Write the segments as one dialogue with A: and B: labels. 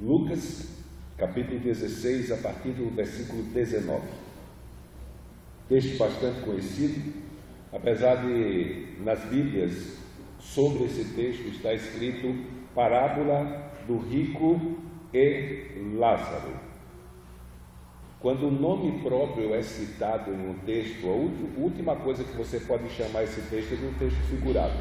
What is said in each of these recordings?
A: Lucas, capítulo 16, a partir do versículo 19. Texto bastante conhecido, apesar de nas Bíblias sobre esse texto está escrito parábola do rico e Lázaro. Quando o nome próprio é citado em um texto, a última coisa que você pode chamar esse texto é de um texto figurado.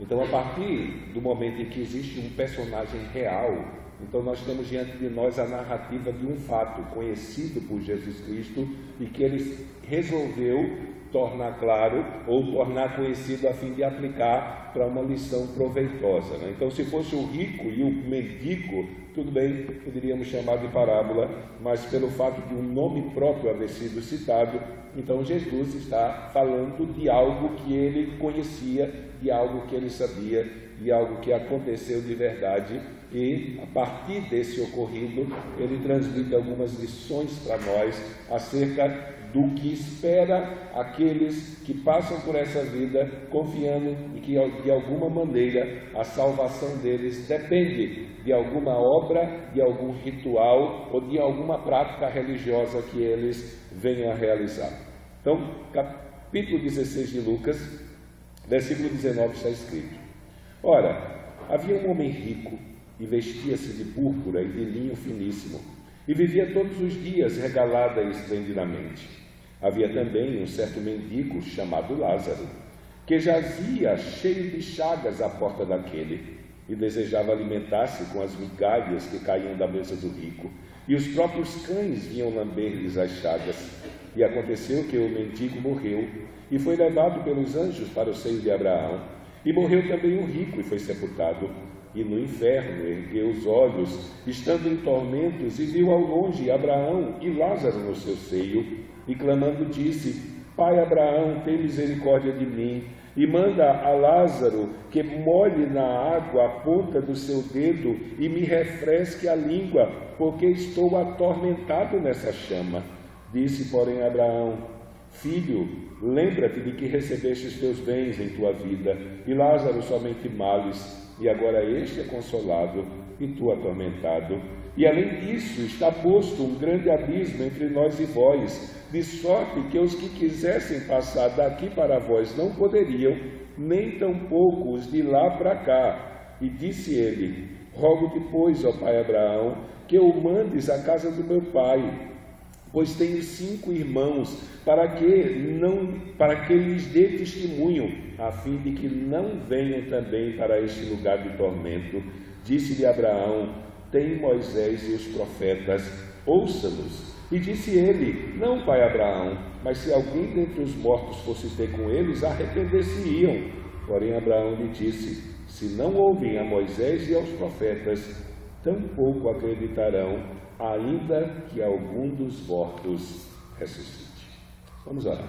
A: Então, a partir do momento em que existe um personagem real, então nós temos diante de nós a narrativa de um fato conhecido por Jesus Cristo e que ele resolveu tornar claro ou tornar conhecido a fim de aplicar para uma lição proveitosa, né? Então, se fosse o rico e o mendigo, tudo bem, poderíamos chamar de parábola, mas pelo fato de um nome próprio haver sido citado, então Jesus está falando de algo que ele conhecia, de algo que ele sabia, de algo que aconteceu de verdade, e a partir desse ocorrido ele transmite algumas lições para nós acerca do que espera aqueles que passam por essa vida confiando em que de alguma maneira a salvação deles depende de alguma obra, de algum ritual ou de alguma prática religiosa que eles venham a realizar. Então, capítulo 16 de Lucas, versículo 19 está escrito: Ora, havia um homem rico e vestia-se de púrpura e de linho finíssimo, e vivia todos os dias regalada e esplendidamente. Havia também um certo mendigo chamado Lázaro, que jazia cheio de chagas à porta daquele, e desejava alimentar-se com as migalhas que caíam da mesa do rico, e os próprios cães vinham lamber-lhes as chagas. E aconteceu que o mendigo morreu, e foi levado pelos anjos para o seio de Abraão, e morreu também o rico, e foi sepultado. E no inferno ergueu os olhos, estando em tormentos, e viu ao longe Abraão e Lázaro no seu seio, e clamando disse: Pai Abraão, tem misericórdia de mim, e manda a Lázaro que molhe na água a ponta do seu dedo e me refresque a língua, porque estou atormentado nessa chama. Disse, porém, Abraão: Filho, lembra-te de que recebeste os teus bens em tua vida, e Lázaro somente males, e agora este é consolado, e tu atormentado. E além disso, está posto um grande abismo entre nós e vós, de sorte que os que quisessem passar daqui para vós não poderiam, nem tampouco os de lá para cá. E disse ele: Rogo-te, pois, ó pai Abraão, que o mandes à casa do meu pai, pois tenho 5 irmãos, para que lhes dê testemunho, a fim de que não venham também para este lugar de tormento. Disse-lhe Abraão: Tem Moisés e os profetas, ouça-nos. E disse ele: Não, pai Abraão, mas se alguém dentre os mortos fosse ter com eles, arrepender-se-iam. Porém Abraão lhe disse: Se não ouvem a Moisés e aos profetas, tampouco acreditarão, ainda que algum dos mortos ressuscite. Vamos orar.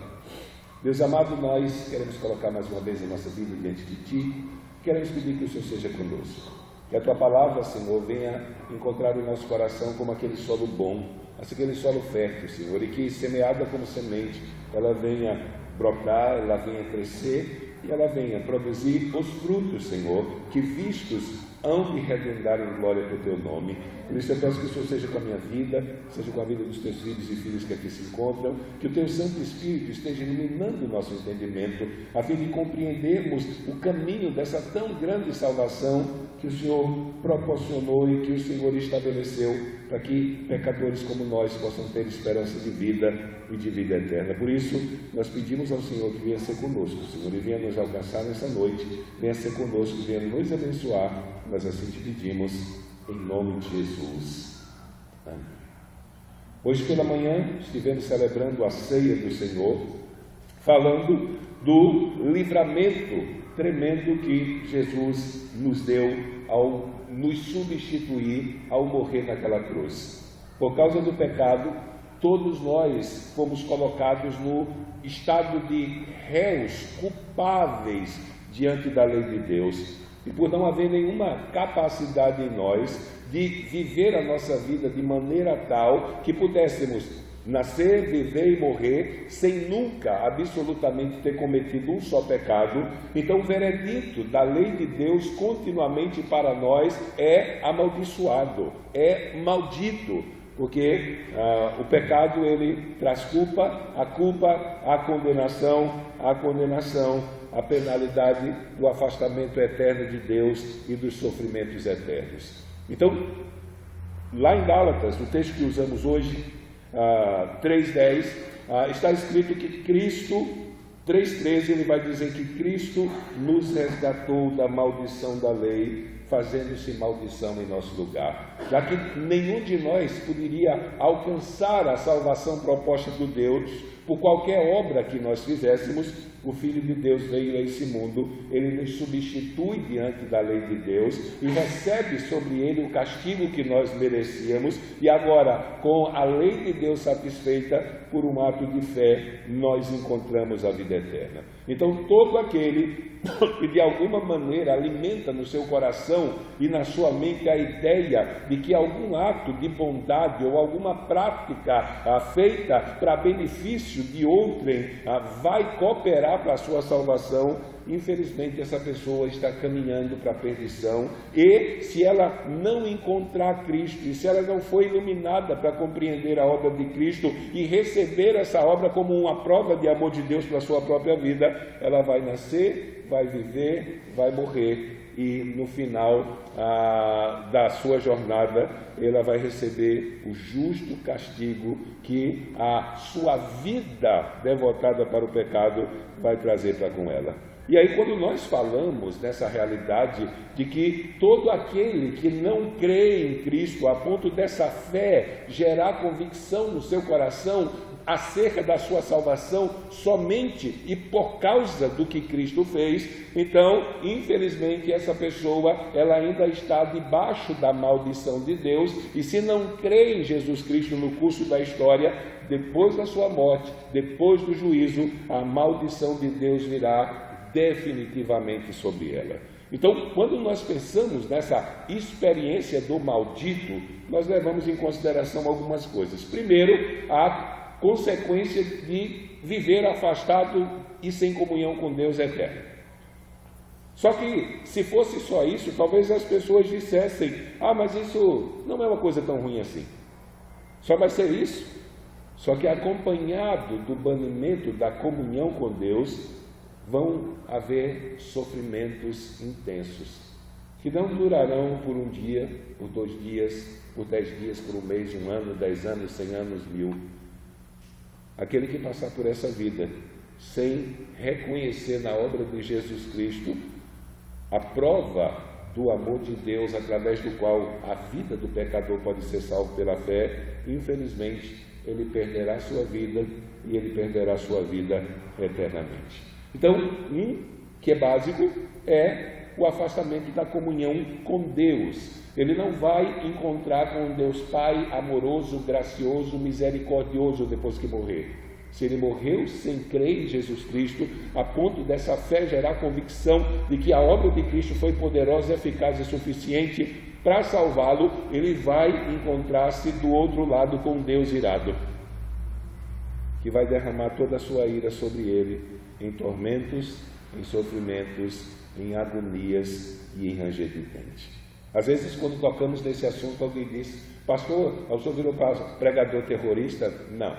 A: Deus amado, nós queremos colocar mais uma vez a nossa vida diante de Ti, queremos pedir que o Senhor seja conosco, que a Tua palavra, Senhor, venha encontrar o nosso coração como aquele solo bom, aquele solo fértil, Senhor, e que semeada como semente, ela venha brotar, ela venha crescer e ela venha produzir os frutos, Senhor, que vistos hão de redundar em glória para o Teu nome. Por isso eu peço que o Senhor seja com a minha vida, seja com a vida dos Teus filhos e filhas que aqui se encontram, que o Teu Santo Espírito esteja iluminando o nosso entendimento, a fim de compreendermos o caminho dessa tão grande salvação que o Senhor proporcionou e que o Senhor estabeleceu para que pecadores como nós possam ter esperança de vida e de vida eterna. Por isso, nós pedimos ao Senhor que venha ser conosco, Senhor, e venha nos alcançar nessa noite, venha ser conosco, venha nos abençoar. Nós assim te pedimos, em nome de Jesus. Amém. Hoje pela manhã estivemos celebrando a ceia do Senhor, falando do livramento tremendo que Jesus nos deu ao nos substituir, ao morrer naquela cruz. Por causa do pecado, todos nós fomos colocados no estado de réus culpáveis diante da lei de Deus. E por não haver nenhuma capacidade em nós de viver a nossa vida de maneira tal que pudéssemos nascer, viver e morrer, sem nunca absolutamente ter cometido um só pecado. Então o veredito da lei de Deus continuamente para nós é amaldiçoado, é maldito, porque o pecado ele traz culpa, a condenação, a penalidade do afastamento eterno de Deus e dos sofrimentos eternos. Então, lá em Gálatas, no texto que usamos hoje, 3:10, está escrito que Cristo, 3:13, ele vai dizer que Cristo nos resgatou da maldição da lei, fazendo-se maldição em nosso lugar, já que nenhum de nós poderia alcançar a salvação proposta por Deus por qualquer obra que nós fizéssemos. O Filho de Deus veio a esse mundo, ele nos substitui diante da lei de Deus e recebe sobre ele o castigo que nós merecíamos, e agora, com a lei de Deus satisfeita, por um ato de fé, nós encontramos a vida eterna. Então, todo aquele que de alguma maneira alimenta no seu coração e na sua mente a ideia de que algum ato de bondade ou alguma prática feita para benefício de outrem vai cooperar para a sua salvação, infelizmente essa pessoa está caminhando para a perdição. E se ela não encontrar Cristo, e se ela não foi iluminada para compreender a obra de Cristo e receber essa obra como uma prova de amor de Deus para a sua própria vida, ela vai nascer, vai viver, vai morrer, e no final da sua jornada ela vai receber o justo castigo que a sua vida devotada para o pecado vai trazer para com ela. E aí, quando nós falamos nessa realidade de que todo aquele que não crê em Cristo, a ponto dessa fé gerar convicção no seu coração acerca da sua salvação somente e por causa do que Cristo fez, então, infelizmente, essa pessoa, ela ainda está debaixo da maldição de Deus, e se não crê em Jesus Cristo no curso da história, depois da sua morte, depois do juízo, a maldição de Deus virá definitivamente sobre ela. Então, quando nós pensamos nessa experiência do maldito, nós levamos em consideração algumas coisas. Primeiro, a consequência de viver afastado e sem comunhão com Deus eterno. Só que, se fosse só isso, talvez as pessoas dissessem: mas isso não é uma coisa tão ruim assim. Só vai ser isso. Só que acompanhado do banimento da comunhão com Deus, vão haver sofrimentos intensos, que não durarão por um dia, por 2 dias, por 10 dias, por um mês, 1 ano, 10 anos, 100 anos, 1000. Aquele que passar por essa vida sem reconhecer na obra de Jesus Cristo a prova do amor de Deus, através do qual a vida do pecador pode ser salvo pela fé, infelizmente, ele perderá a sua vida, e ele perderá a sua vida eternamente. Então, que é básico, é o afastamento da comunhão com Deus. Ele não vai encontrar com um Deus Pai amoroso, gracioso, misericordioso depois que morrer. Se ele morreu sem crer em Jesus Cristo, a ponto dessa fé gerar convicção de que a obra de Cristo foi poderosa, eficaz e suficiente para salvá-lo, ele vai encontrar-se do outro lado com Deus irado, que vai derramar toda a sua ira sobre ele, em tormentos, em sofrimentos, em agonias e em ranger de dente. Às vezes, quando tocamos nesse assunto, alguém diz: pastor, o senhor virou pregador terrorista? Não.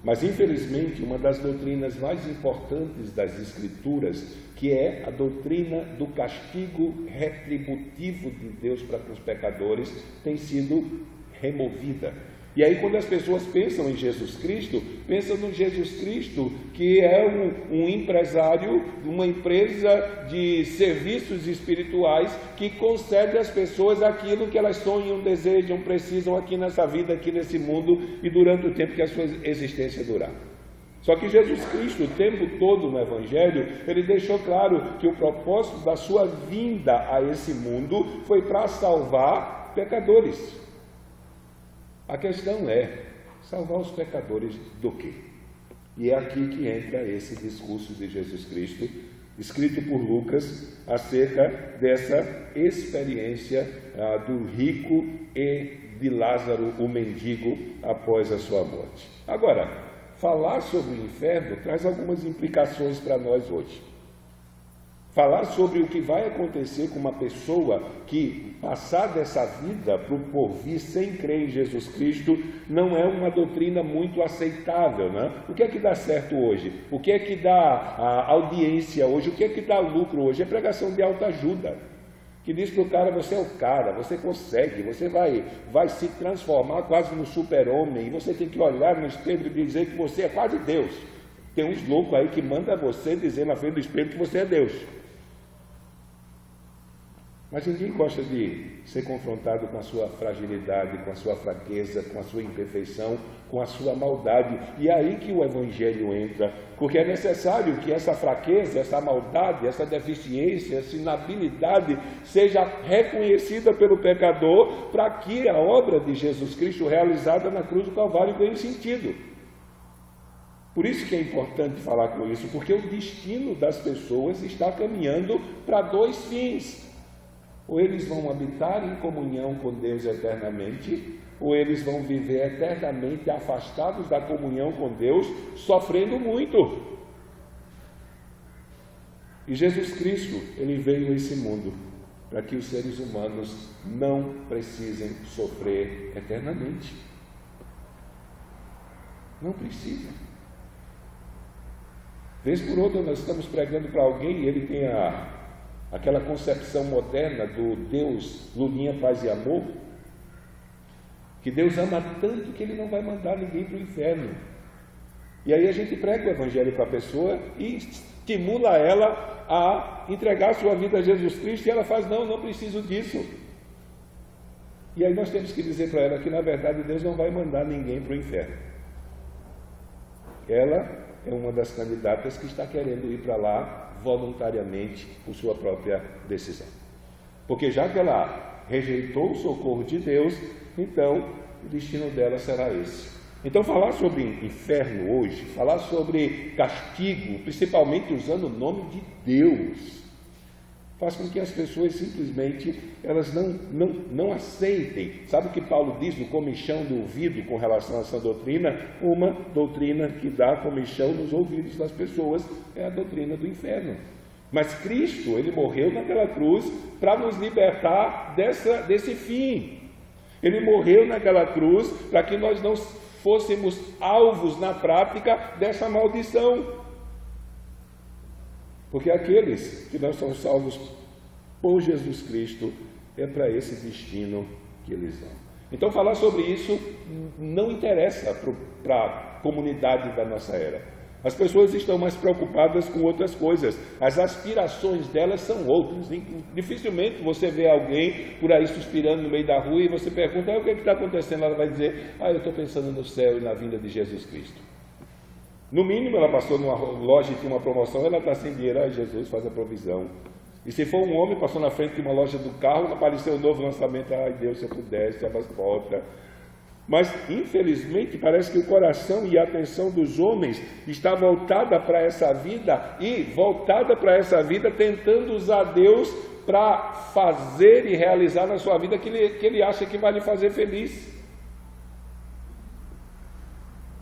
A: Mas, infelizmente, uma das doutrinas mais importantes das Escrituras, que é a doutrina do castigo retributivo de Deus para com os pecadores, tem sido removida. E aí, quando as pessoas pensam em Jesus Cristo, pensam no Jesus Cristo que é um empresário de uma empresa de serviços espirituais que concede às pessoas aquilo que elas sonham, desejam, precisam aqui nessa vida, aqui nesse mundo e durante o tempo que a sua existência durar. Só que Jesus Cristo, o tempo todo no Evangelho, ele deixou claro que o propósito da sua vinda a esse mundo foi para salvar pecadores. A questão é, salvar os pecadores do quê? E é aqui que entra esse discurso de Jesus Cristo, escrito por Lucas, acerca dessa experiência do rico e de Lázaro, o mendigo, após a sua morte. Agora, falar sobre o inferno traz algumas implicações para nós hoje. Falar sobre o que vai acontecer com uma pessoa que passar dessa vida para o porvir sem crer em Jesus Cristo não é uma doutrina muito aceitável, né? O que é que dá certo hoje? O que é que dá audiência hoje? O que é que dá lucro hoje? É pregação de autoajuda, que diz para o cara: você é o cara, você consegue, você vai se transformar quase no super-homem, e você tem que olhar no espelho e dizer que você é quase Deus. Tem uns loucos aí que mandam você dizer na frente do espelho que você é Deus. Mas ninguém gosta de ser confrontado com a sua fragilidade, com a sua fraqueza, com a sua imperfeição, com a sua maldade. E é aí que o Evangelho entra, porque é necessário que essa fraqueza, essa maldade, essa deficiência, essa inabilidade seja reconhecida pelo pecador, para que a obra de Jesus Cristo realizada na cruz do Calvário ganhe sentido. Por isso que é importante falar com isso, porque o destino das pessoas está caminhando para dois fins. Ou eles vão habitar em comunhão com Deus eternamente, ou eles vão viver eternamente afastados da comunhão com Deus, sofrendo muito. E Jesus Cristo, Ele veio a esse mundo para que os seres humanos não precisem sofrer eternamente. Não precisam. Vez por outra nós estamos pregando para alguém e ele tem aquela concepção moderna do Deus Lulinha, paz e amor, que Deus ama tanto que Ele não vai mandar ninguém para o inferno. E aí a gente prega o Evangelho para a pessoa e estimula ela a entregar sua vida a Jesus Cristo, e ela faz: não preciso disso. E aí nós temos que dizer para ela que na verdade Deus não vai mandar ninguém para o inferno. Ela é uma das candidatas que está querendo ir para lá voluntariamente por sua própria decisão. Porque já que ela rejeitou o socorro de Deus, então o destino dela será esse. Então falar sobre inferno hoje, falar sobre castigo, principalmente usando o nome de Deus, faz com que as pessoas simplesmente elas não aceitem. Sabe o que Paulo diz no comichão do ouvido com relação a essa doutrina? Uma doutrina que dá comichão nos ouvidos das pessoas é a doutrina do inferno. Mas Cristo, Ele morreu naquela cruz para nos libertar desse fim. Ele morreu naquela cruz para que nós não fôssemos alvos na prática dessa maldição. Porque aqueles que não são salvos por Jesus Cristo, é para esse destino que eles vão. Então falar sobre isso não interessa para a comunidade da nossa era. As pessoas estão mais preocupadas com outras coisas. As aspirações delas são outras. Dificilmente você vê alguém por aí suspirando no meio da rua e você pergunta: o que está acontecendo? Ela vai dizer: eu estou pensando no céu e na vinda de Jesus Cristo. No mínimo, ela passou numa loja e tinha uma promoção, ela está sem dinheiro, Jesus faz a provisão. E se for um homem, passou na frente de uma loja do carro, apareceu um novo lançamento: Deus, se eu pudesse, abre as portas. Mas, infelizmente, parece que o coração e a atenção dos homens está voltada para essa vida, e voltada para essa vida tentando usar Deus para fazer e realizar na sua vida que ele acha que vai lhe fazer feliz.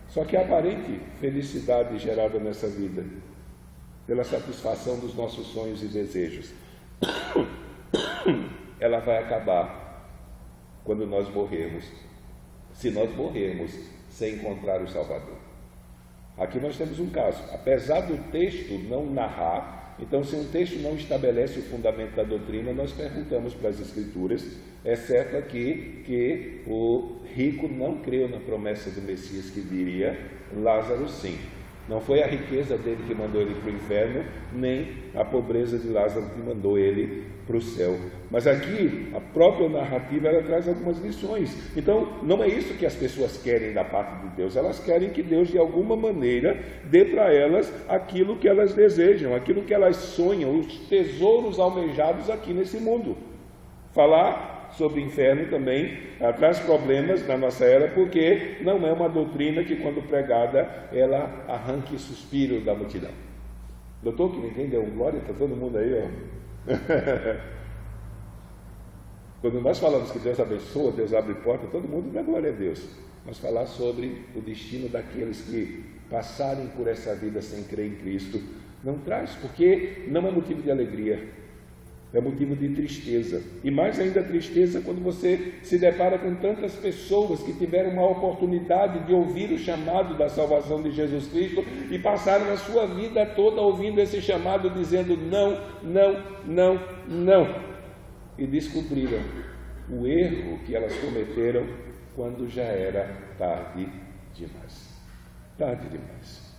A: Só que a aparente felicidade gerada nessa vida, pela satisfação dos nossos sonhos e desejos, ela vai acabar quando nós morrermos, se nós morrermos sem encontrar o Salvador. Aqui nós temos um caso, apesar do texto não narrar, então se um texto não estabelece o fundamento da doutrina, nós perguntamos para as Escrituras. É certo aqui que o rico não creu na promessa do Messias que viria, Lázaro sim. Não foi a riqueza dele que mandou ele para o inferno, nem a pobreza de Lázaro que mandou ele para o céu. Mas aqui, a própria narrativa, ela traz algumas lições. Então, não é isso que as pessoas querem da parte de Deus. Elas querem que Deus, de alguma maneira, dê para elas aquilo que elas desejam, aquilo que elas sonham, os tesouros almejados aqui nesse mundo. Falar sobre o inferno também traz problemas na nossa era, porque não é uma doutrina que, quando pregada, ela arranque suspiro da multidão. Doutor, que ninguém deu glória, está todo mundo aí, ó. Quando nós falamos que Deus abençoa, Deus abre porta, todo mundo dá glória a Deus. Mas falar sobre o destino daqueles que passarem por essa vida sem crer em Cristo, não traz, porque não é motivo de alegria, é motivo de tristeza. E mais ainda tristeza quando você se depara com tantas pessoas que tiveram uma oportunidade de ouvir o chamado da salvação de Jesus Cristo e passaram a sua vida toda ouvindo esse chamado, dizendo não, não, não, não. E descobriram o erro que elas cometeram quando já era tarde demais. Tarde demais.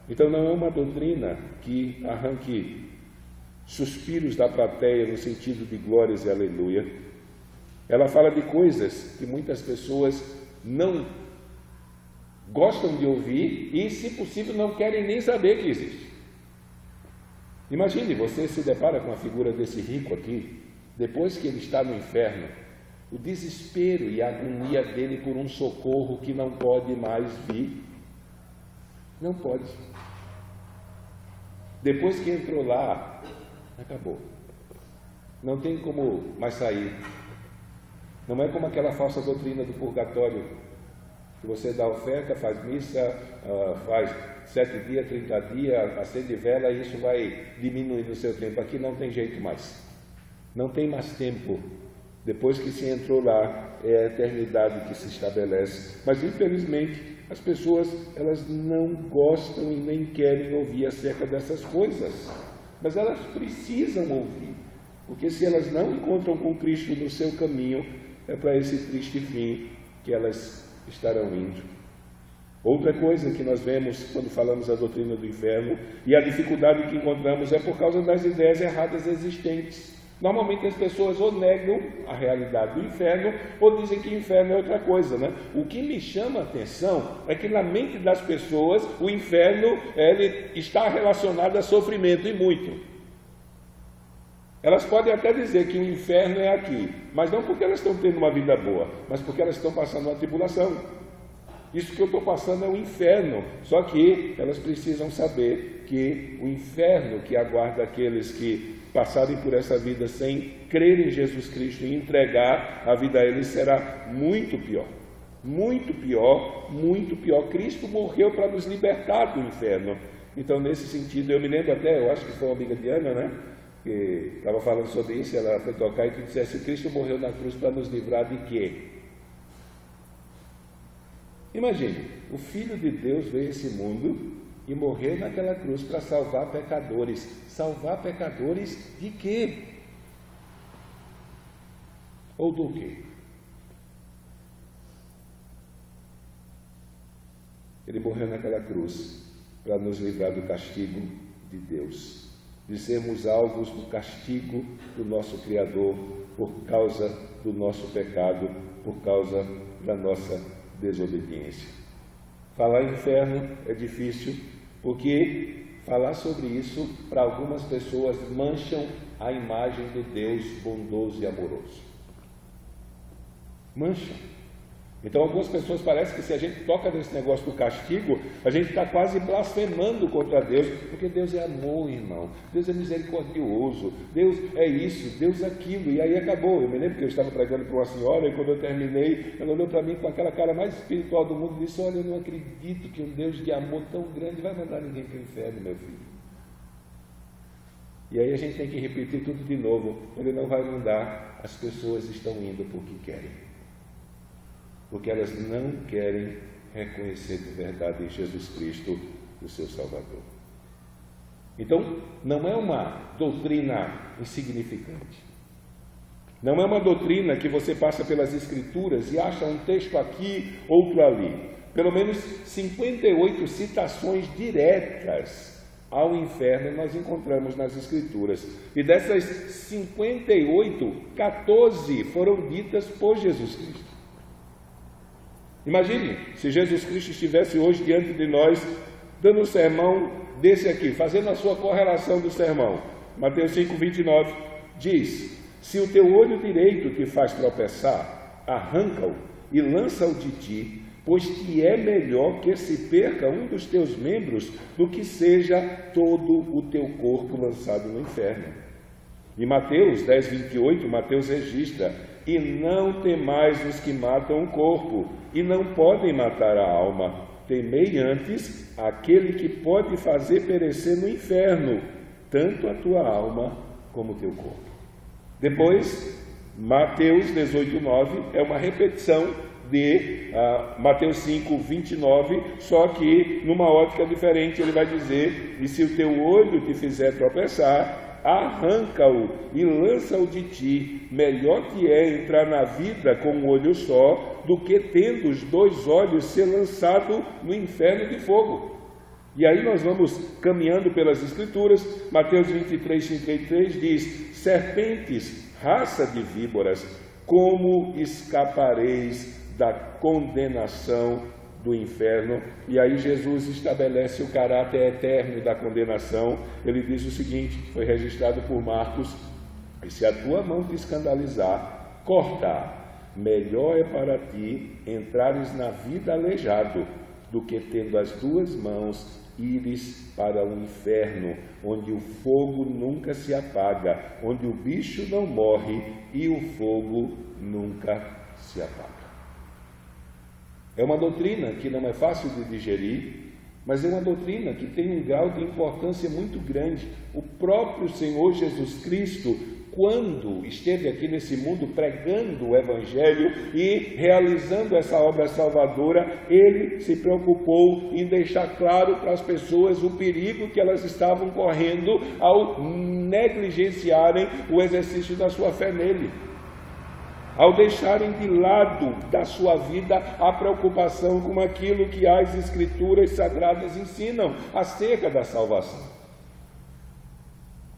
A: Então não é uma doutrina que arranque suspiros da plateia no sentido de glórias e aleluia. Ela fala de coisas que muitas pessoas não gostam de ouvir e, se possível, não querem nem saber que existe. Imagine, você se depara com a figura desse rico aqui, depois que ele está no inferno, o desespero e a agonia dele por um socorro que não pode mais vir. Não pode. Depois que entrou lá, acabou. Não tem como mais sair. Não é como aquela falsa doutrina do purgatório, que você dá oferta, faz missa, faz 7 dias, 30 dias, acende vela e isso vai diminuindo o seu tempo. Aqui não tem jeito mais. Não tem mais tempo. Depois que se entrou lá, é a eternidade que se estabelece. Mas, infelizmente, as pessoas, elas não gostam e nem querem ouvir acerca dessas coisas. Mas elas precisam ouvir, porque se elas não encontram com Cristo no seu caminho, é para esse triste fim que elas estarão indo. Outra coisa que nós vemos quando falamos da doutrina do inferno, e a dificuldade que encontramos é por causa das ideias erradas existentes. Normalmente as pessoas ou negam a realidade do inferno ou dizem que o inferno é outra coisa, né? O que me chama a atenção é que na mente das pessoas o inferno ele está relacionado a sofrimento, e muito. Elas podem até dizer que o inferno é aqui, mas não porque elas estão tendo uma vida boa, mas porque elas estão passando uma tribulação. Isso que eu estou passando é o inferno, só que elas precisam saber que o inferno que aguarda aqueles que passarem por essa vida sem crer em Jesus Cristo e entregar a vida a Ele será muito pior. Muito pior, muito pior. Cristo morreu para nos libertar do inferno. Então, nesse sentido, eu me lembro até, eu acho que foi uma amiga de Ana, né? Que estava falando sobre isso, ela foi tocar e que dissesse: Cristo morreu na cruz para nos livrar de quê? Imagine, o Filho de Deus veio a esse mundo e morreu naquela cruz para salvar pecadores. Salvar pecadores de quê? Ou do quê? Ele morreu naquela cruz para nos livrar do castigo de Deus, de sermos alvos do castigo do nosso Criador por causa do nosso pecado, por causa da nossa desobediência. Falar em inferno é difícil, porque falar sobre isso, para algumas pessoas, mancham a imagem do Deus bondoso e amoroso. Mancham. Então, algumas pessoas parecem que se a gente toca nesse negócio do castigo, a gente está quase blasfemando contra Deus, porque Deus é amor, irmão. Deus é misericordioso. Deus é isso, Deus é aquilo. E aí acabou. Eu me lembro que eu estava pregando para uma senhora, e quando eu terminei, ela olhou para mim com aquela cara mais espiritual do mundo e disse: olha, eu não acredito que um Deus de amor tão grande vai mandar ninguém para o inferno, meu filho. E aí a gente tem que repetir tudo de novo. Ele não vai mandar, as pessoas estão indo porque querem. Porque elas não querem reconhecer de verdade Jesus Cristo, o seu Salvador. Então, não é uma doutrina insignificante. Não é uma doutrina que você passa pelas Escrituras e acha um texto aqui, outro ali. Pelo menos 58 citações diretas ao inferno nós encontramos nas Escrituras. E dessas 58, 14 foram ditas por Jesus Cristo. Imagine se Jesus Cristo estivesse hoje diante de nós, dando um sermão desse aqui, fazendo a sua correlação do sermão. Mateus 5:29 diz: se o teu olho direito te faz tropeçar, arranca-o e lança-o de ti, pois que é melhor que se perca um dos teus membros do que seja todo o teu corpo lançado no inferno. Em Mateus 10, 28, Mateus registra: e não temais os que matam o corpo, e não podem matar a alma. Temei antes aquele que pode fazer perecer no inferno, tanto a tua alma como o teu corpo. Depois, Mateus 18, 9, é uma repetição de Mateus 5, 29, só que numa ótica diferente. Ele vai dizer: e se o teu olho te fizer tropeçar, arranca-o e lança-o de ti. Melhor te é entrar na vida com um olho só, do que tendo os 2 olhos ser lançado no inferno de fogo. E aí nós vamos caminhando pelas Escrituras. Mateus 23, 53 diz: serpentes, raça de víboras, como escapareis da condenação do inferno? E aí Jesus estabelece o caráter eterno da condenação. Ele diz o seguinte, foi registrado por Marcos: e se a tua mão te escandalizar, corta. Melhor é para ti entrares na vida aleijado, do que tendo as 2 mãos ires para o inferno, onde o fogo nunca se apaga, onde o bicho não morre e o fogo nunca se apaga. É uma doutrina que não é fácil de digerir, mas é uma doutrina que tem um grau de importância muito grande. O próprio Senhor Jesus Cristo, quando esteve aqui nesse mundo pregando o Evangelho e realizando essa obra salvadora, ele se preocupou em deixar claro para as pessoas o perigo que elas estavam correndo ao negligenciarem o exercício da sua fé nele, ao deixarem de lado da sua vida a preocupação com aquilo que as Escrituras Sagradas ensinam acerca da salvação.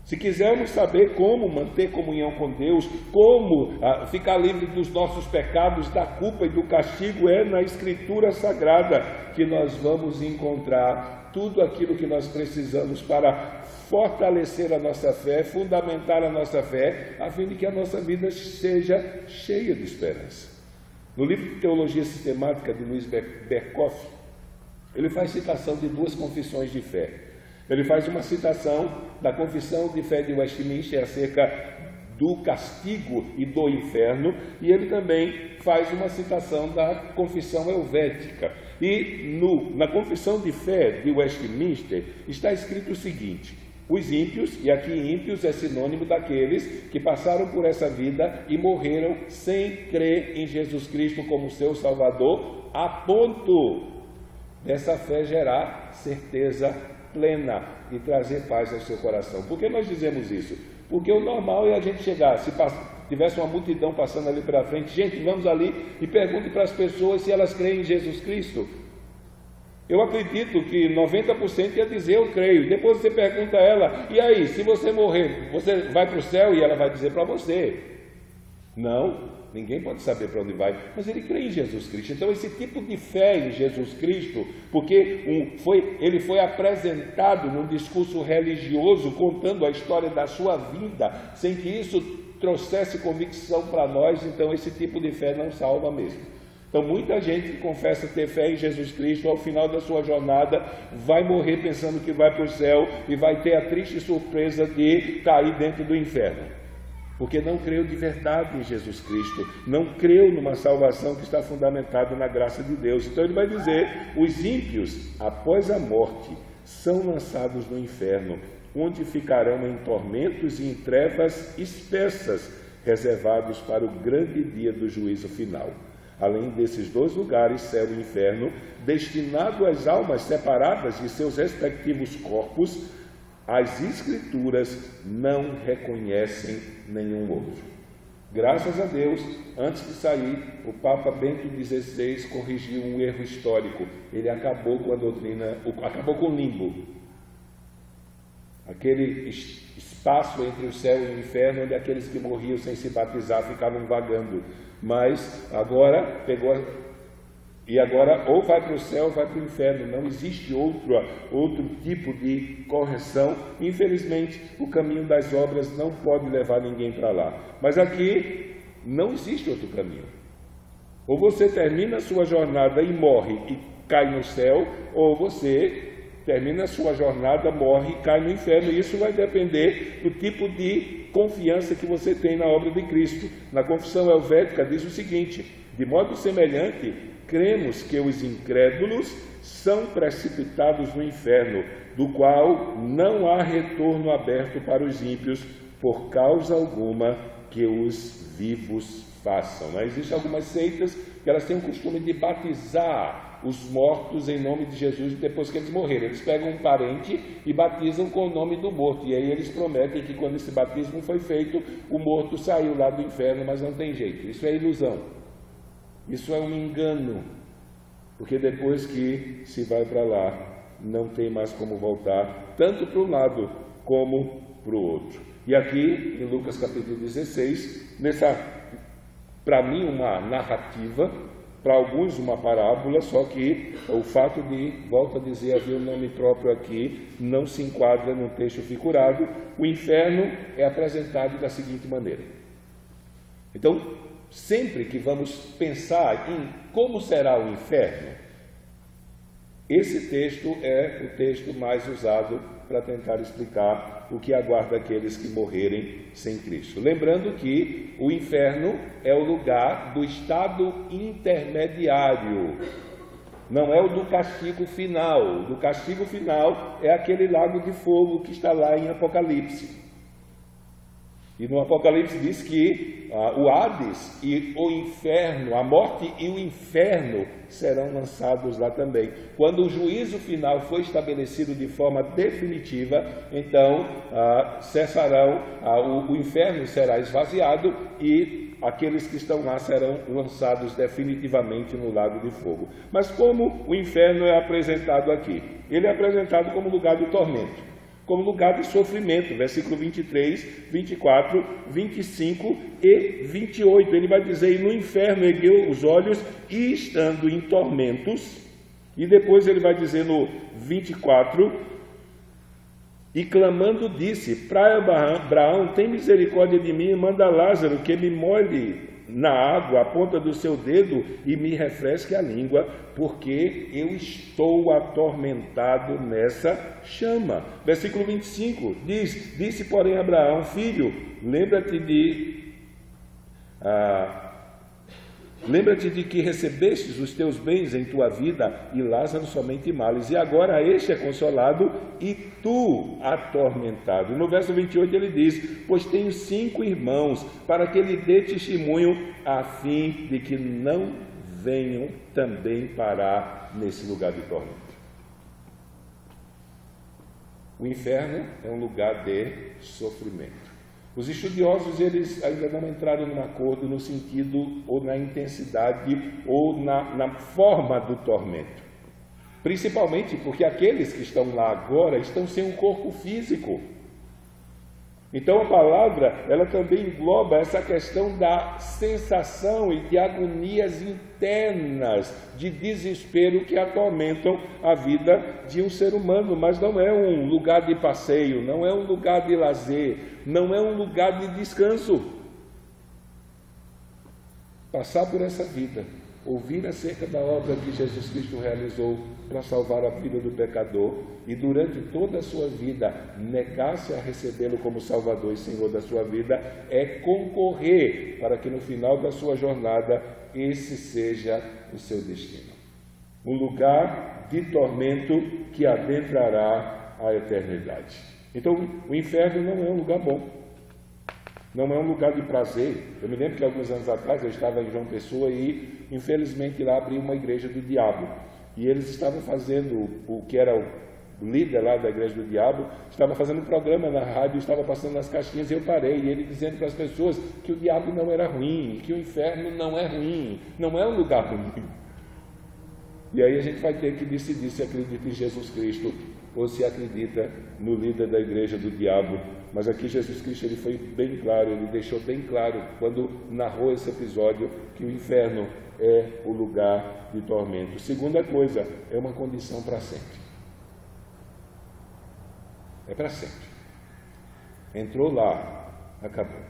A: Se quisermos saber como manter comunhão com Deus, como ficar livre dos nossos pecados, da culpa e do castigo, é na Escritura Sagrada que nós vamos encontrar tudo aquilo que nós precisamos para fortalecer a nossa fé, fundamentar a nossa fé, a fim de que a nossa vida seja cheia de esperança. No livro de Teologia Sistemática de Luiz Berkoff, ele faz citação de 2 confissões de fé. Ele faz uma citação da Confissão de Fé de Westminster acerca do castigo e do inferno, e ele também faz uma citação da Confissão Helvética. E na Confissão de Fé de Westminster está escrito o seguinte: os ímpios, e aqui ímpios é sinônimo daqueles que passaram por essa vida e morreram sem crer em Jesus Cristo como seu Salvador, a ponto dessa fé gerar certeza plena e trazer paz ao seu coração. Por que nós dizemos isso? Porque o normal é a gente chegar, se tivesse uma multidão passando ali pela frente, gente, vamos ali e pergunte para as pessoas se elas creem em Jesus Cristo. Eu acredito que 90% ia dizer eu creio. Depois você pergunta a ela: e aí, se você morrer, você vai para o céu? E ela vai dizer para você: não, ninguém pode saber para onde vai, mas ele crê em Jesus Cristo. Então esse tipo de fé em Jesus Cristo, porque ele foi apresentado num discurso religioso, contando a história da sua vida, sem que isso trouxesse convicção para nós, então esse tipo de fé não salva mesmo. Então muita gente que confessa ter fé em Jesus Cristo, ao final da sua jornada, vai morrer pensando que vai para o céu e vai ter a triste surpresa de cair dentro do inferno, porque não creu de verdade em Jesus Cristo, não creu numa salvação que está fundamentada na graça de Deus. Então ele vai dizer: os ímpios, após a morte, são lançados no inferno, onde ficarão em tormentos e em trevas espessas, reservados para o grande dia do juízo final. Além desses 2 lugares, céu e inferno, destinado às almas separadas de seus respectivos corpos, as Escrituras não reconhecem nenhum outro. Graças a Deus, antes de sair, o Papa Bento XVI corrigiu um erro histórico. Ele acabou com a doutrina, acabou com o limbo. Aquele espaço entre o céu e o inferno, onde aqueles que morriam sem se batizar ficavam vagando. Mas agora ou vai para o céu ou vai para o inferno. Não existe outro tipo de correção. Infelizmente, o caminho das obras não pode levar ninguém para lá. Mas aqui não existe outro caminho. Ou você termina a sua jornada e morre e cai no céu, ou você termina a sua jornada, morre e cai no inferno. Isso vai depender do tipo de confiança que você tem na obra de Cristo. Na Confissão Helvética diz o seguinte: de modo semelhante, cremos que os incrédulos são precipitados no inferno, do qual não há retorno aberto para os ímpios, por causa alguma que os vivos façam. Existem algumas seitas que elas têm o costume de batizar os mortos em nome de Jesus depois que eles morrerem. Eles pegam um parente e batizam com o nome do morto, e aí eles prometem que quando esse batismo foi feito, o morto saiu lá do inferno, mas não tem jeito. Isso é ilusão, isso é um engano, porque depois que se vai para lá, não tem mais como voltar, tanto para um lado como para o outro. E aqui, em Lucas capítulo 16, para mim, uma narrativa, para alguns uma parábola, só que o fato de, volto a dizer, haver um nome próprio aqui, não se enquadra num texto figurado. O inferno é apresentado da seguinte maneira. Então, sempre que vamos pensar em como será o inferno, esse texto é o texto mais usado para tentar explicar o que aguarda aqueles que morrerem sem Cristo. Lembrando que o inferno é o lugar do estado intermediário, não é o do castigo final. O do castigo final é aquele lago de fogo que está lá em Apocalipse. E no Apocalipse diz que o Hades e o inferno, a morte e o inferno serão lançados lá também. Quando o juízo final for estabelecido de forma definitiva, então cessarão, o inferno será esvaziado e aqueles que estão lá serão lançados definitivamente no lago de fogo. Mas como o inferno é apresentado aqui? Ele é apresentado como lugar de tormento, como lugar de sofrimento, versículo 23, 24, 25 e 28. Ele vai dizer: e no inferno ergueu os olhos e estando em tormentos. E depois ele vai dizer no 24, e clamando disse: para Abraão, tem misericórdia de mim e manda Lázaro que me molhe na água a ponta do seu dedo e me refresque a língua, porque eu estou atormentado nessa chama. Versículo 25 diz: disse porém Abraão: filho, lembra-te de que recebestes os teus bens em tua vida e Lázaro somente males, e agora este é consolado e tu atormentado. No verso 28 ele diz: pois tenho 5 irmãos, para que lhe dê testemunho, a fim de que não venham também parar nesse lugar de tormento. O inferno é um lugar de sofrimento. Os estudiosos, eles ainda não entraram num acordo no sentido ou na intensidade ou na forma do tormento. Principalmente porque aqueles que estão lá agora estão sem um corpo físico. Então a palavra, ela também engloba essa questão da sensação e de agonias internas, de desespero que atormentam a vida de um ser humano. Mas não é um lugar de passeio, não é um lugar de lazer, não é um lugar de descanso. Passar por essa vida, ouvir acerca da obra que Jesus Cristo realizou para salvar a vida do pecador e durante toda a sua vida negar-se a recebê-lo como Salvador e Senhor da sua vida, é concorrer para que no final da sua jornada esse seja o seu destino. Um lugar de tormento que adentrará a eternidade. Então, o inferno não é um lugar bom. Não é um lugar de prazer. Eu me lembro que alguns anos atrás eu estava em João Pessoa e, infelizmente, lá abriu uma igreja do diabo. E eles estavam fazendo, o que era o líder lá da igreja do diabo, estava fazendo um programa na rádio, estava passando nas caixinhas e eu parei. E ele dizendo para as pessoas que o diabo não era ruim, que o inferno não é ruim, não é um lugar ruim. E aí a gente vai ter que decidir se acredita em Jesus Cristo ou se acredita no líder da igreja do diabo. Mas aqui Jesus Cristo, ele foi bem claro, ele deixou bem claro quando narrou esse episódio que o inferno é o lugar de tormento. Segunda coisa, é uma condição para sempre. É para sempre. Entrou lá, acabou.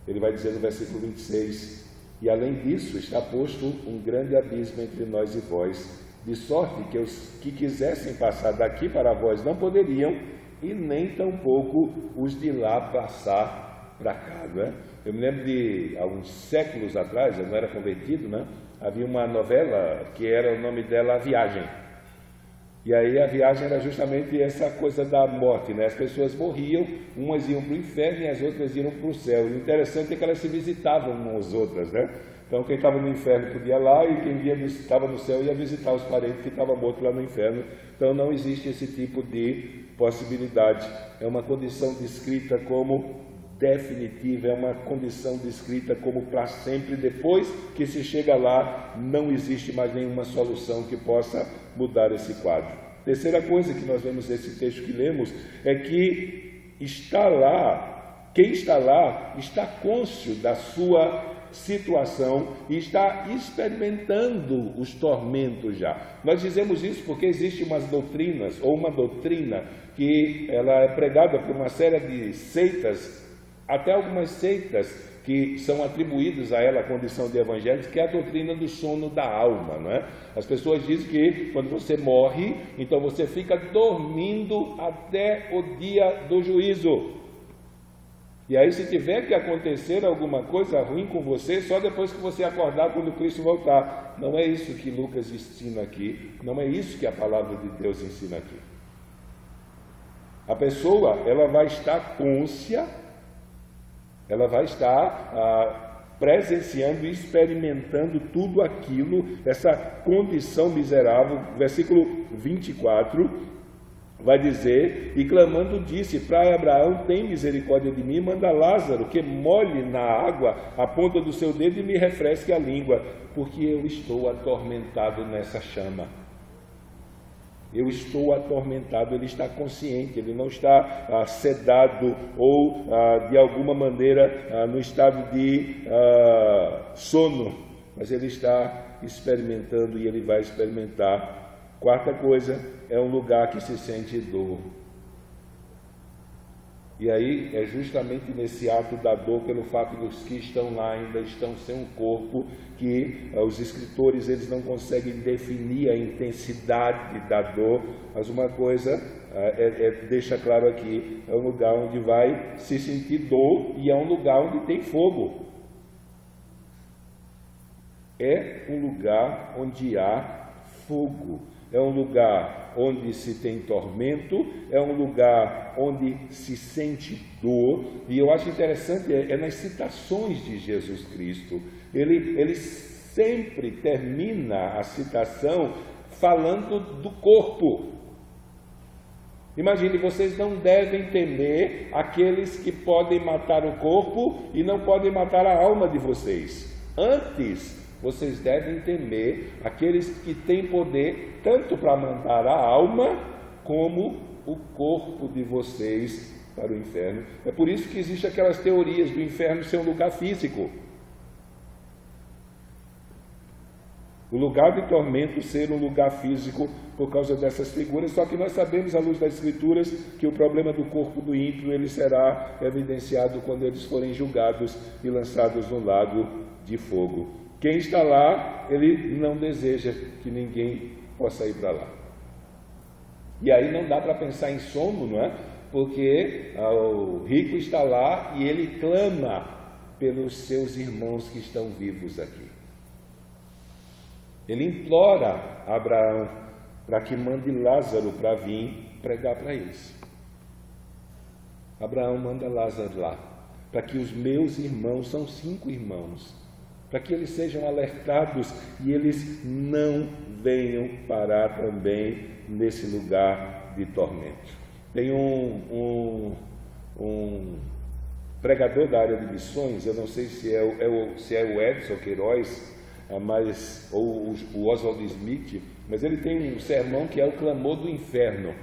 A: Ele vai dizer no versículo 26, e além disso está posto um grande abismo entre nós e vós, de sorte que os que quisessem passar daqui para vós não poderiam, e nem tampouco os de lá passar para cá, não é? Eu me lembro de alguns séculos atrás, eu não era convertido, né? Havia uma novela que era, o nome dela, A Viagem. E aí a viagem era justamente essa coisa da morte, né? As pessoas morriam, umas iam para o inferno e as outras iam para o céu. O interessante é que elas se visitavam umas às outras, né? Então quem estava no inferno podia ir lá e quem estava no céu ia visitar os parentes que estavam mortos lá no inferno. Então não existe esse tipo de possibilidade. É uma condição descrita como definitiva, é uma condição descrita como para sempre. Depois que se chega lá, não existe mais nenhuma solução que possa mudar esse quadro. Terceira coisa que nós vemos nesse texto que lemos é que está lá, quem está lá está cônscio da sua situação e está experimentando os tormentos já. Nós dizemos isso porque existe umas doutrinas, ou uma doutrina que ela é pregada por uma série de seitas, até algumas seitas que são atribuídas a ela a condição de evangélicos, que é a doutrina do sono da alma, não é? As pessoas dizem que quando você morre, então você fica dormindo até o dia do juízo. E aí, se tiver que acontecer alguma coisa ruim com você, só depois que você acordar, quando Cristo voltar. Não é isso que Lucas ensina aqui, não é isso que a palavra de Deus ensina aqui. A pessoa, ela vai estar cônscia, ela vai estar presenciando e experimentando tudo aquilo, essa condição miserável. Versículo 24 vai dizer: e clamando disse para Abraão, tem misericórdia de mim, manda Lázaro que molhe na água a ponta do seu dedo e me refresque a língua, porque eu estou atormentado nessa chama. Eu estou atormentado. Ele está consciente, ele não está sedado ou de alguma maneira no estado de sono, mas ele está experimentando e ele vai experimentar. Quarta coisa, é um lugar que se sente dor. E aí é justamente nesse ato da dor, pelo fato dos que estão lá ainda estão sem um corpo, que os escritores eles não conseguem definir a intensidade da dor, mas uma coisa deixa claro aqui, é um lugar onde vai se sentir dor e é um lugar onde tem fogo. É um lugar onde há fogo. É um lugar onde se tem tormento, é um lugar onde se sente dor. E eu acho interessante, nas citações de Jesus Cristo, ele sempre termina a citação falando do corpo. Imagine, vocês não devem temer aqueles que podem matar o corpo e não podem matar a alma de vocês. Antes, vocês devem temer aqueles que têm poder tanto para mandar a alma como o corpo de vocês para o inferno. É por isso que existem aquelas teorias do inferno ser um lugar físico. O lugar de tormento ser um lugar físico por causa dessas figuras, só que nós sabemos, à luz das Escrituras, que o problema do corpo do ímpio ele será evidenciado quando eles forem julgados e lançados no lago de fogo. Quem está lá, ele não deseja que ninguém possa ir para lá. E aí não dá para pensar em sono, não é? Porque o rico está lá e ele clama pelos seus irmãos que estão vivos aqui. Ele implora a Abraão para que mande Lázaro para vir pregar para eles. Abraão manda Lázaro lá, para que os meus irmãos, são 5 irmãos, para que eles sejam alertados e eles não venham parar também nesse lugar de tormento. Tem um pregador da área de missões, eu não sei se é o Edson Queiroz, ou o Oswald Smith, mas ele tem um sermão que é o clamor do inferno.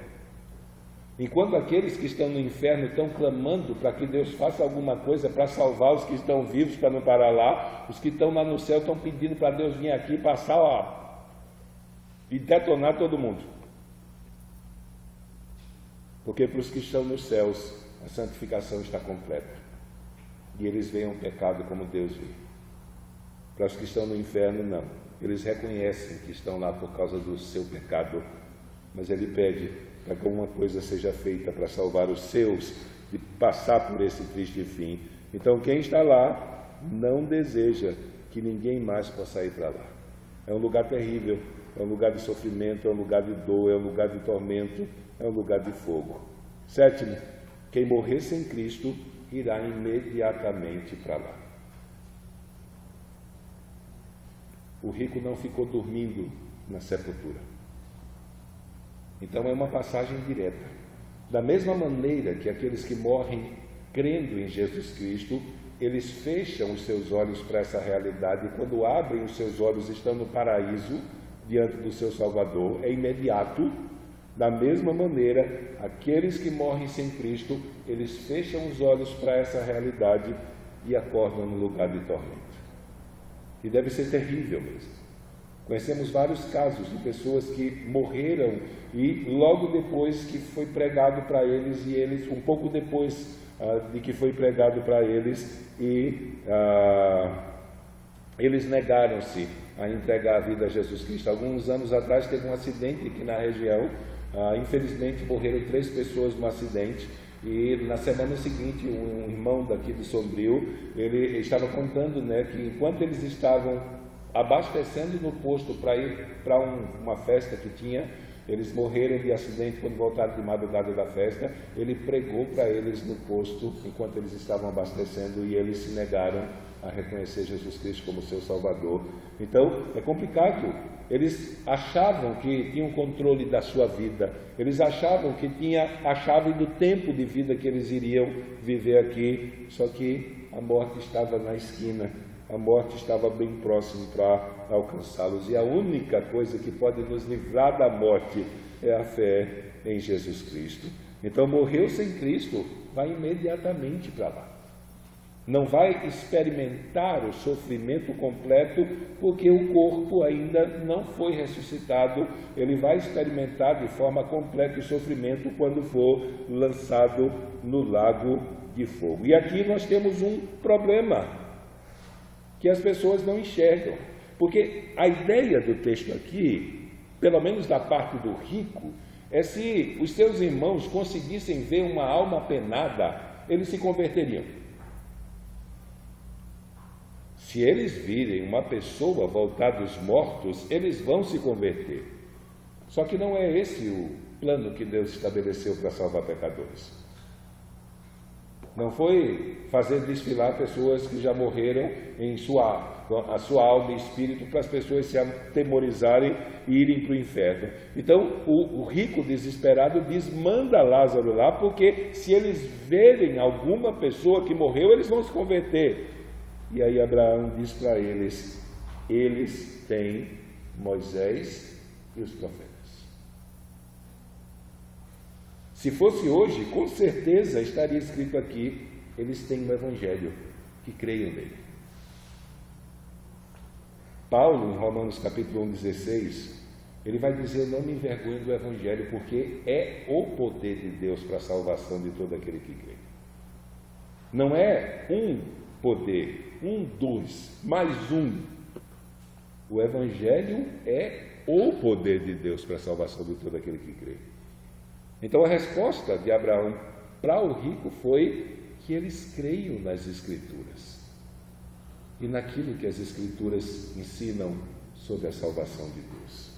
A: Enquanto aqueles que estão no inferno estão clamando para que Deus faça alguma coisa para salvar os que estão vivos, para não parar lá, os que estão lá no céu estão pedindo para Deus vir aqui passar e detonar todo mundo. Porque para os que estão nos céus, a santificação está completa. E eles veem o pecado como Deus vê. Para os que estão no inferno, não. eles reconhecem que estão lá por causa do seu pecado, mas ele pede para que alguma coisa seja feita para salvar os seus de passar por esse triste fim. Então quem está lá não deseja que ninguém mais possa ir para lá. É um lugar terrível, é um lugar de sofrimento, é um lugar de dor, é um lugar de tormento, é um lugar de fogo. Sétimo, quem morrer sem Cristo irá imediatamente para lá. O rico não ficou dormindo na sepultura. Então é uma passagem direta. Da mesma maneira que aqueles que morrem crendo em Jesus Cristo, eles fecham os seus olhos para essa realidade e quando abrem os seus olhos estão no paraíso, diante do seu Salvador, é imediato. Da mesma maneira, aqueles que morrem sem Cristo, eles fecham os olhos para essa realidade e acordam no lugar de tormento. E deve ser terrível mesmo. Conhecemos vários casos de pessoas que morreram e logo depois que foi pregado para eles, e eles, um pouco depois de que foi pregado para eles, eles negaram-se a entregar a vida a Jesus Cristo. Alguns anos atrás teve um acidente aqui na região, infelizmente morreram 3 pessoas no acidente, e na semana seguinte um irmão daqui de Sombrio, ele estava contando, que enquanto eles estavam abastecendo no posto para ir para uma festa que tinha, eles morreram de acidente quando voltaram de madrugada da festa. Ele pregou para eles no posto enquanto eles estavam abastecendo e eles se negaram a reconhecer Jesus Cristo como seu Salvador. Então é complicado. Eles achavam que tinham controle da sua vida, eles achavam que tinha a chave do tempo de vida que eles iriam viver aqui, só que a morte estava na esquina, a morte estava bem próximo para alcançá-los, e a única coisa que pode nos livrar da morte é a fé em Jesus Cristo. Então morreu sem Cristo, vai imediatamente para lá. Não vai experimentar o sofrimento completo, porque o corpo ainda não foi ressuscitado. Ele vai experimentar de forma completa o sofrimento quando for lançado no lago de fogo. E aqui nós temos um problema que as pessoas não enxergam, porque a ideia do texto aqui, pelo menos da parte do rico, é se os seus irmãos conseguissem ver uma alma penada, eles se converteriam. Se eles virem uma pessoa voltar dos mortos, eles vão se converter. Só que não é esse o plano que Deus estabeleceu para salvar pecadores. Não foi fazer desfilar pessoas que já morreram em a sua alma e espírito para as pessoas se atemorizarem e irem para o inferno. Então, o rico desesperado diz, manda Lázaro lá, porque se eles verem alguma pessoa que morreu, eles vão se converter. E aí Abraão diz para eles, eles têm Moisés e os profetas. Se fosse hoje, com certeza estaria escrito aqui, eles têm um evangelho, que creiam nele. Paulo, em Romanos capítulo 1,16, ele vai dizer, não me envergonhe do evangelho, porque é o poder de Deus para a salvação de todo aquele que crê. Não é um poder, mais um. O evangelho é o poder de Deus para a salvação de todo aquele que crê. Então a resposta de Abraão para o rico foi que eles creiam nas Escrituras e naquilo que as Escrituras ensinam sobre a salvação de Deus.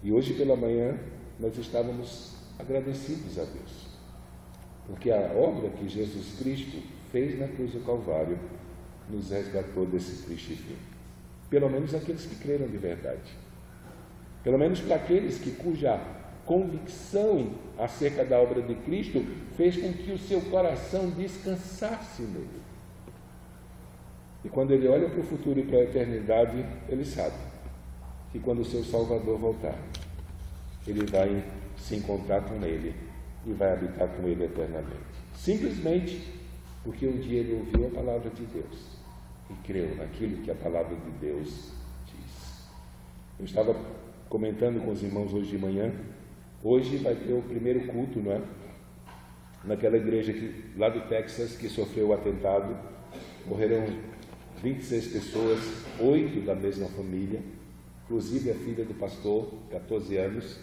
A: E hoje pela manhã nós estávamos agradecidos a Deus, porque a obra que Jesus Cristo fez na cruz do Calvário nos resgatou desse triste fim. Pelo menos aqueles que creram de verdade. Pelo menos para aqueles cuja convicção acerca da obra de Cristo fez com que o seu coração descansasse nele. E quando ele olha para o futuro e para a eternidade, ele sabe que quando o seu Salvador voltar, ele vai se encontrar com ele e vai habitar com ele eternamente. Simplesmente porque um dia ele ouviu a palavra de Deus e creu naquilo que a palavra de Deus diz. Eu estava comentando com os irmãos hoje de manhã, hoje vai ter o primeiro culto, não é? Naquela igreja lá do Texas que sofreu o atentado, morreram 26 pessoas, 8 da mesma família, inclusive a filha do pastor, 14 anos,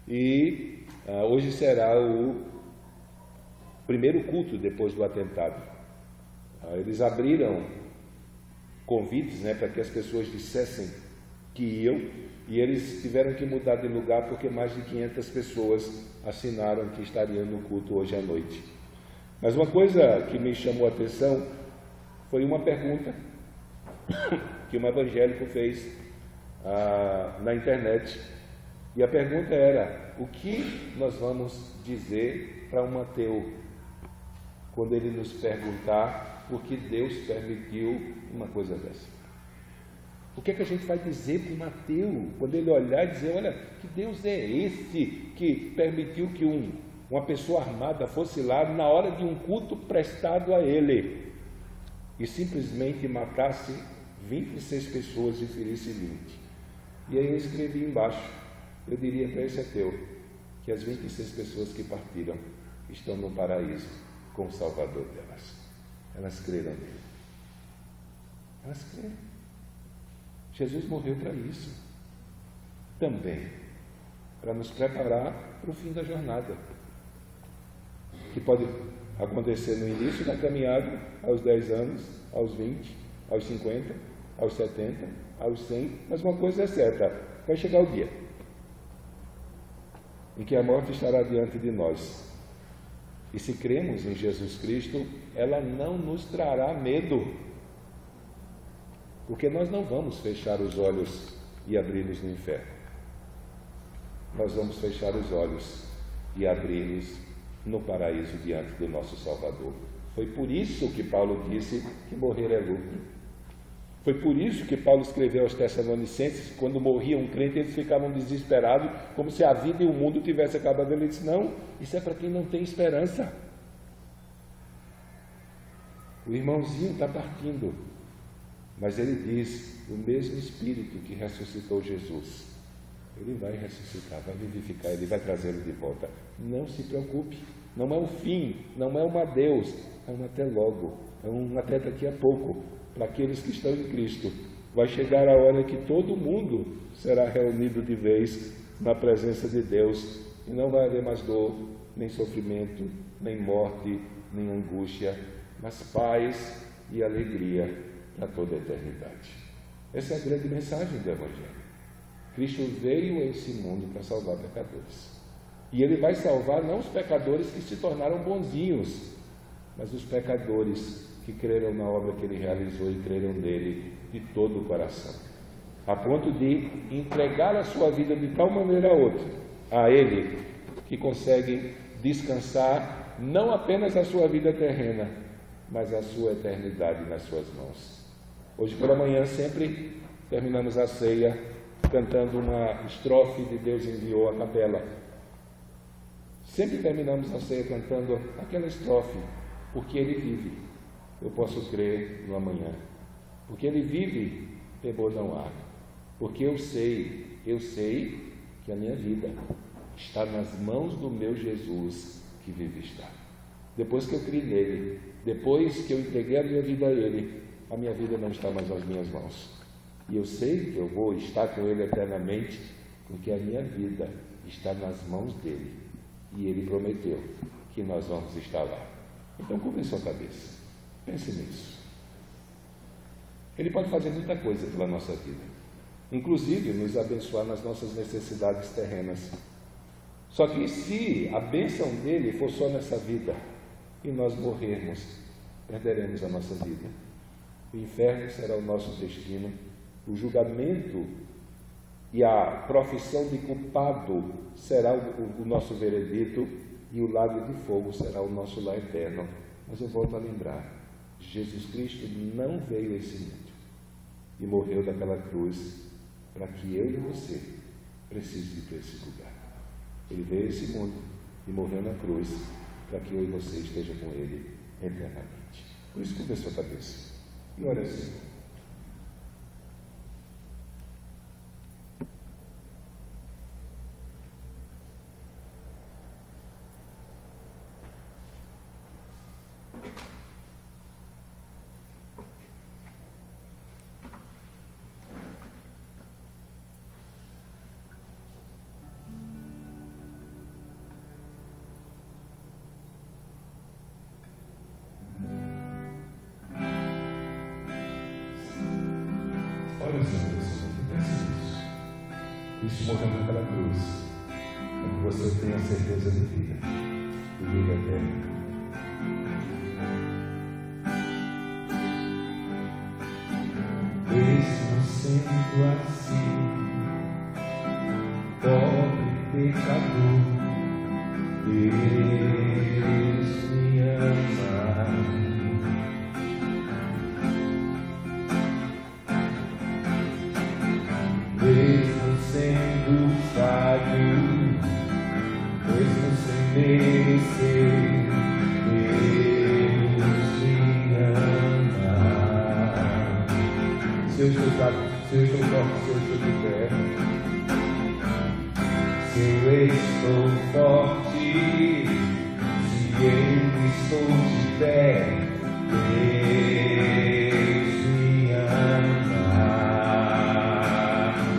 A: e hoje será o primeiro culto depois do atentado. Eles abriram convites, para que as pessoas dissessem que iam, e eles tiveram que mudar de lugar porque mais de 500 pessoas assinaram que estariam no culto hoje à noite. Mas uma coisa que me chamou a atenção foi uma pergunta que um evangélico fez na internet. E a pergunta era: o que nós vamos dizer para um ateu quando ele nos perguntar por que Deus permitiu uma coisa dessa? O que é que a gente vai dizer para um ateu quando ele olhar e dizer: olha, que Deus é esse que permitiu que uma pessoa armada fosse lá na hora de um culto prestado a ele e simplesmente matasse 26 pessoas e ferisse 20? E aí eu escrevi embaixo, eu diria para esse ateu que as 26 pessoas que partiram estão no paraíso com o Salvador delas. Elas creram nele. Elas creram. Jesus morreu para isso também, para nos preparar para o fim da jornada, que pode acontecer no início da caminhada, aos 10 anos, aos 20, aos 50, aos 70, aos 100, mas uma coisa é certa: vai chegar o dia em que a morte estará diante de nós, e se cremos em Jesus Cristo, ela não nos trará medo, porque nós não vamos fechar os olhos e abri-los no inferno. Nós vamos fechar os olhos e abri-los no paraíso diante do nosso Salvador. Foi por isso que Paulo disse que morrer é lucro. Foi por isso que Paulo escreveu aos Tessalonicenses que quando morria um crente eles ficavam desesperados, como se a vida e o mundo tivessem acabado. Ele disse: não, isso é para quem não tem esperança. O irmãozinho está partindo, mas ele diz: o mesmo Espírito que ressuscitou Jesus, ele vai ressuscitar, vai vivificar, ele vai trazê-lo de volta. Não se preocupe, não é o fim, não é um adeus, é um até logo, é um até daqui a pouco. Para aqueles que estão em Cristo, vai chegar a hora que todo mundo será reunido de vez na presença de Deus, e não vai haver mais dor, nem sofrimento, nem morte, nem angústia, mas paz e alegria para toda a eternidade. Essa é a grande mensagem do Evangelho. Cristo veio a esse mundo para salvar pecadores, e Ele vai salvar não os pecadores que se tornaram bonzinhos, mas os pecadores que creram na obra que Ele realizou e creram nele de todo o coração, a ponto de entregar a sua vida de tal maneira a Ele, que conseguem descansar não apenas a sua vida terrena, mas a sua eternidade nas suas mãos. Hoje pela manhã sempre terminamos a ceia cantando uma estrofe de Deus enviou à capela. Sempre terminamos a ceia cantando aquela estrofe: porque Ele vive, eu posso crer no amanhã. Porque Ele vive, temor não há. Porque eu sei que a minha vida está nas mãos do meu Jesus que vive está. Depois que eu criei nele, depois que eu entreguei a minha vida a Ele, a minha vida não está mais nas minhas mãos. E eu sei que eu vou estar com Ele eternamente, porque a minha vida está nas mãos dEle. E Ele prometeu que nós vamos estar lá. Então curva sua cabeça. Pense nisso. Ele pode fazer muita coisa pela nossa vida, inclusive nos abençoar nas nossas necessidades terrenas. Só que se a bênção dele for só nessa vida e nós morrermos, perderemos a nossa vida. O inferno será o nosso destino, o julgamento e a profissão de culpado será o nosso veredito, e o lago de fogo será o nosso lar eterno. Mas eu volto a lembrar: Jesus Cristo não veio a esse mundo e morreu daquela cruz para que eu e você precisemos ir para esse lugar. Ele veio a esse mundo e morreu na cruz para que eu e você estejam com Ele eternamente. Por isso, curva a sua cabeça e ore assim. usando esse mundo. Pense nisso. Cristo morreu naquela cruz, para que você tenha certeza de vida eterna. Mesmo sendo assim, pobre pecador, Deus me ama. Mesmo sendo falho, mesmo sem merecer, Deus me ama. Se eu estou fraco, se eu estou forte, se eu estou de pé, se eu estou forte, se eu estou de pé, Deus me ama.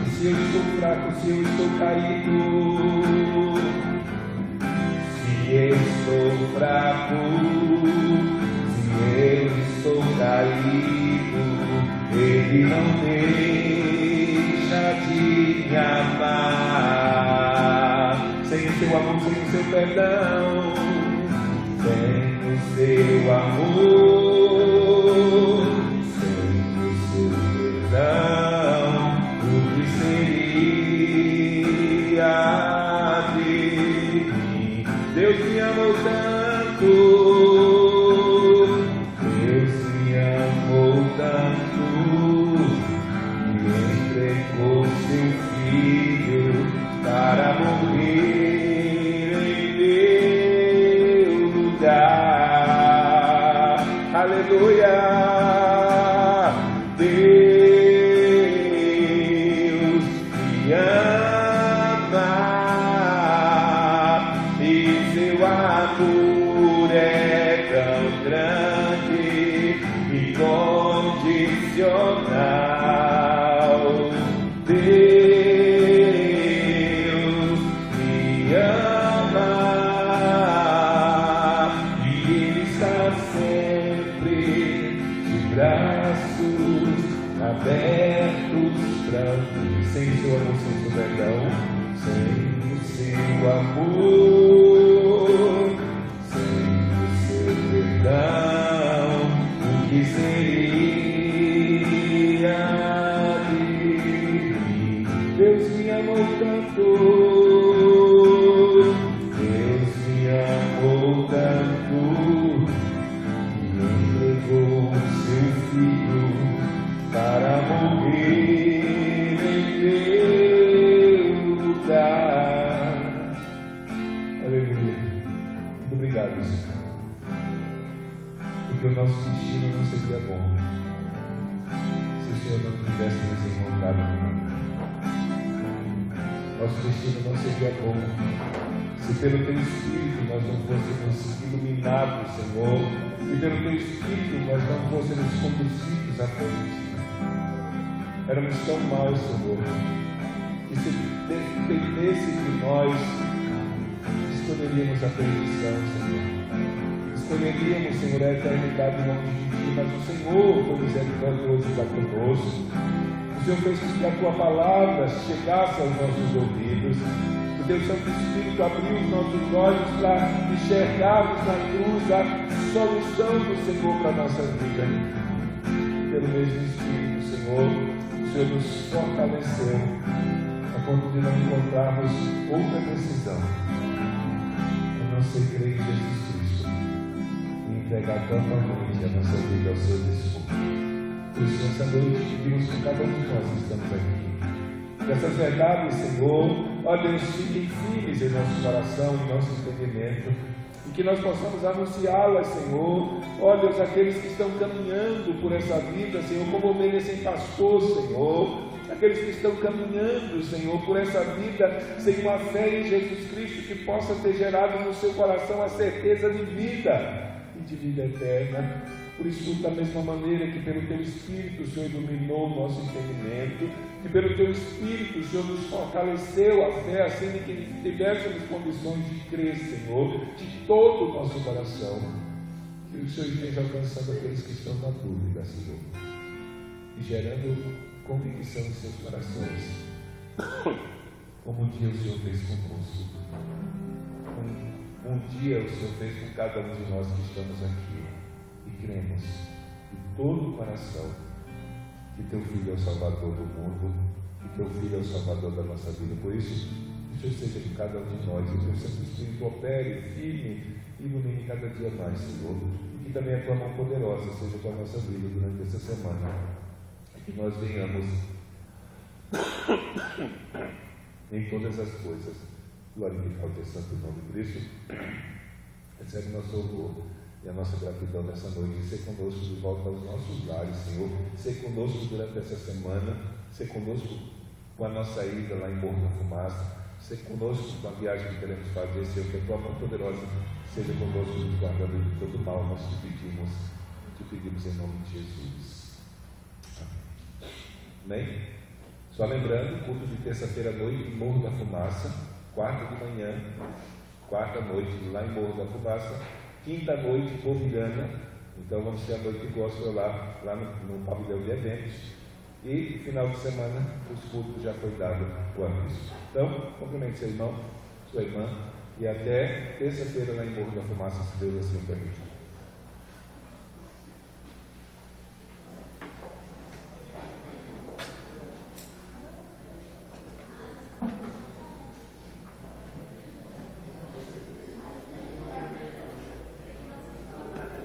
A: Se eu estou fraco, se eu estou caído, se eu estou fraco, se eu estou caído, Ele não deixa de me amar. Sem o seu amor, sem o seu perdão, sem o seu amor, sem o seu perdão, o que seria de mim? Deus me amou tanto, Deus me amou tanto, que entregou seu Filho para morrer em meu lugar. Aleluia! Deus me ama e seu amor é tão grande e incondicional. Deus me ama e Ele está sempre de braços abertos para mim. Sem o seu amor, sem o seu perdão, sem o seu amor, sem o seu perdão, o que seria de mim? Deus me amou tanto, Deus me amou tanto, e entregou seu Filho para morrer em meu lugar. Aleluia. Muito obrigado, Senhor, porque o nosso destino não seria bom se o Senhor não tivesse nos encontrado no mundo. Nosso destino não seria bom se pelo Teu Espírito nós não fôssemos iluminados, Senhor, e pelo Teu Espírito nós não fôssemos conduzidos à frente. Éramos tão maus, Senhor, que se dependesse de nós, escolheríamos a perdição, Senhor. Escolheríamos, Senhor, a eternidade longe de Ti, mas o Senhor foi misericordioso para conosco. O Senhor fez com que a Tua palavra chegasse aos nossos ouvidos. O Teu Santo Espírito abriu os nossos olhos para enxergarmos na cruz a solução do Senhor para a nossa vida. Pelo mesmo Espírito, Senhor, o Senhor nos fortaleceu a ponto de não encontrarmos outra decisão a não ser crer em Jesus Cristo e entregar totalmente a nossa vida ao Seu dispor. Por isso, nessa noite, pedimos que cada um de nós que estamos aqui, que essas verdades, Senhor, ó Deus, fiquem firmes em nosso coração, em nosso entendimento, e que nós possamos anunciá-las, Senhor, ó Deus, aqueles que estão caminhando por essa vida, Senhor, como ovelhas sem pastor, Senhor, aqueles que estão caminhando, Senhor, por essa vida sem uma fé em Jesus Cristo, que possa ter gerado no seu coração a certeza de vida e de vida eterna. Por isso, da mesma maneira que pelo Teu Espírito o Senhor iluminou o nosso entendimento, que pelo Teu Espírito o Senhor nos fortaleceu a fé, assim que tivéssemos condições de crer, Senhor, de todo o nosso coração, que o Senhor esteja alcançando aqueles que estão na dúvida, Senhor, e gerando convicção em seus corações, como um dia o Senhor fez conosco. Um dia o Senhor fez com cada um de nós que estamos aqui e cremos de todo o coração que Teu Filho é o Salvador do mundo e Teu Filho é o Salvador da nossa vida. Por isso, que o Senhor seja com cada um de nós e o Teu Santo Espírito opere firme e ilumine cada dia mais, Senhor, e que também a Tua mão poderosa seja com a nossa vida durante essa semana, e que nós venhamos em todas as coisas glorificar o Teu santo nome. Por isso, recebe nosso louvor e a nossa gratidão nessa noite, ser conosco de volta aos nossos lares, Senhor, ser conosco durante essa semana, ser conosco com a nossa ida lá em Morro da Fumaça, ser conosco com a viagem que queremos fazer, Senhor, que a Tua mão poderosa seja conosco, nos guardando de todo mal. Nós te pedimos em nome de Jesus. Amém? Só lembrando, culto de terça-feira à noite em Morro da Fumaça, quarta de manhã, quarta noite lá em Morro da Fumaça, quinta noite em Povilhana. Então vamos ter a noite de gospel lá no pavilhão de eventos. E final de semana os cultos já foi dado o aviso. Então, cumprimente seu irmão, sua irmã, e até terça-feira lá em Morro da Fumaça, se Deus assim permitir.